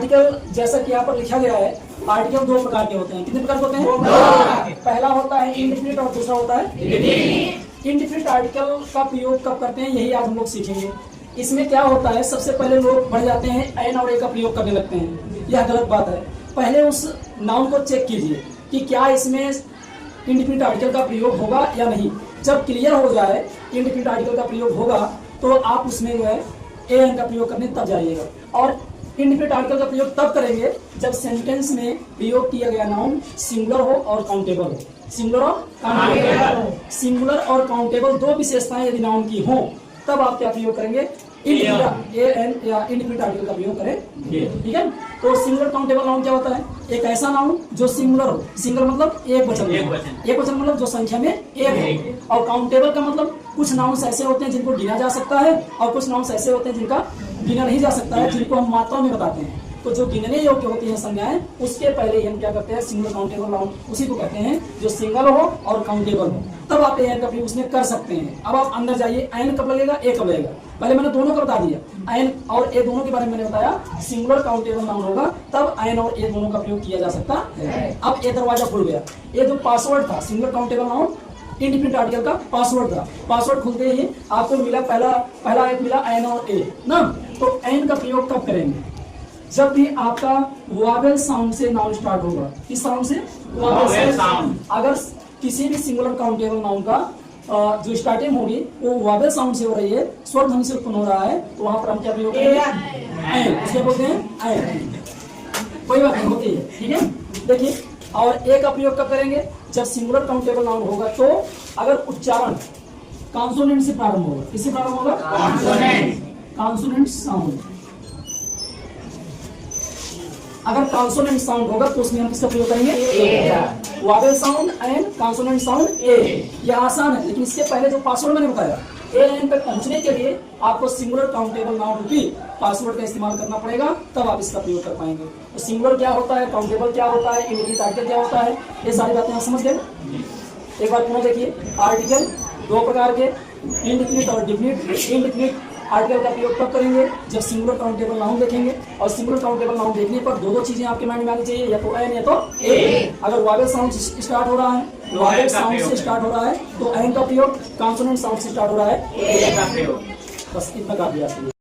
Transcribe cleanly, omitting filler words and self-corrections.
Article जैसा कि यहाँ पर लिखा गया है, आर्टिकल दो प्रकार के होते हैं। कितने प्रकार के होते हैं? पहला होता है इंडेफिनिट और दूसरा होता है इंडेफिनिट। आर्टिकल का प्रयोग कब करते हैं, यही आज हम लोग सीखेंगे। इसमें क्या होता है, सबसे पहले लोग बढ़ जाते हैं एन और ए का प्रयोग करने लगते हैं। यह गलत बात है। पहले उस नाउन को चेक कीजिए कि क्या इसमें इंडेफिनिट आर्टिकल का प्रयोग होगा या नहीं। जब क्लियर हो जाए इंडेफिनिट आर्टिकल का प्रयोग होगा तो आप उसमें जो है ए एन का प्रयोग करने तब जाइएगा। और इंडेफिनिट आर्टिकल का प्रयोग तब करेंगे जब सेंटेंस में प्रयोग किया गया नाउन सिंगुलर हो और काउंटेबल हो। सिंगुलर और काउंटेबल दो विशेषताएं यदि नाउन की हो तब आप क्या प्रयोग करेंगे, इंडेफिनिट ए एन या इंडेफिनिट आर्टिकल का प्रयोग करें। ठीक है। तो सिंगुलर काउंटेबल नाउन क्या होता है, एक ऐसा नाउन जो सिंगुलर हो। सिंगुलर मतलब एक वचन, एक वचन मतलब जो संख्या में एक हो। और काउंटेबल का मतलब कुछ नाउन्स ऐसे होते हैं जिनको गिना जा सकता है और कुछ नाउन्स ऐसे होते हैं जिनका गिना नहीं जा सकता है, जिनको हम मात्रा में बताते हैं। तो जो गिनने योग्य होती है संज्ञाएं, उसके पहले ही हम क्या करते हैं, सिंगल काउंटेबल नाउन उसी को कहते हैं जो सिंगल हो और काउंटेबल हो। तब आप एन का प्रयोग उसमें कर सकते हैं। अब आप अंदर जाइए, एन कब लगेगा, ए कब लगेगा। पहले मैंने दोनों का बता दिया, एन और ए दोनों के बारे में मैंने बताया। सिंगुलर काउंटेबल नाउन होगा तब एन और ए दोनों का प्रयोग किया जा सकता है। अब ए दरवाजा खुल गया। ये जो पासवर्ड था singular countable noun indefinite article का पासवर्ड था। पासवर्ड खुलते ही आपको मिला पहला एक मिला एन और ए ना। तो एन का प्रयोग कब करेंगे, जब भी आपका वोवेल साउंड से नाउन स्टार्ट होगा। किस साउंड से? Vowel sound. अगर किसी भी सिंगुलर काउंटेबल नाउन का जो स्टार्टिंग होगी वो वोवेल साउंड से हो रही है, स्वर ध्वनि से उत्पन्न हो रहा है, तो वहां पर हम क्या प्रयोग करेंगे, एन। उसके बोलते हैं एन। कोई बात नहीं होती है। ठीक है। देखिए, और ए का प्रयोग कब करेंगे, जब सिंगुलर काउंटेबल नाउन होगा तो अगर उच्चारण कॉन्सोनेंट से प्रारंभ होगा। किससे प्रारंभ होगा? Consonant sound. अगर कॉन्सोनेंट साउंड होगा तो उसमें हम किसका प्रयोग करेंगे, vowel sound and consonant sound ए। यह आसान है, लेकिन इसके पहले जो पासवर्ड मैंने बताया, ए एन तक पहुंचने के लिए आपको सिंगुलर काउंटेबल नाउन रूपी पासवर्ड का इस्तेमाल करना पड़ेगा, तब आप इसका प्रयोग कर पाएंगे। तो सिंगुलर क्या होता है, काउंटेबल क्या होता है, इंडेफिनिट आर्टिकल क्या होता है, ये सारी बातें आप समझ गए। एक बार पुनः देखिए, आर्टिकल दो प्रकार के, इंडेफिनिट और डेफिनिट। इंडेफिनिट आर्टिकल का प्रयोग कब करेंगे, जब सिंगुलर काउंटेबल नाउन देखेंगे। और सिंगुलर काउंटेबल नाउन देखने पर दो चीजें आपके माइंड में आनी चाहिए, या तो एन या तो ए। अगर वोवेल साउंड से स्टार्ट हो रहा है, वोवेल साउंड से स्टार्ट हो रहा है तो एन का प्रयोग, कॉन्सोनेंट साउंड से स्टार्ट हो रहा है ए का प्रयोग। बस इतना काफी है।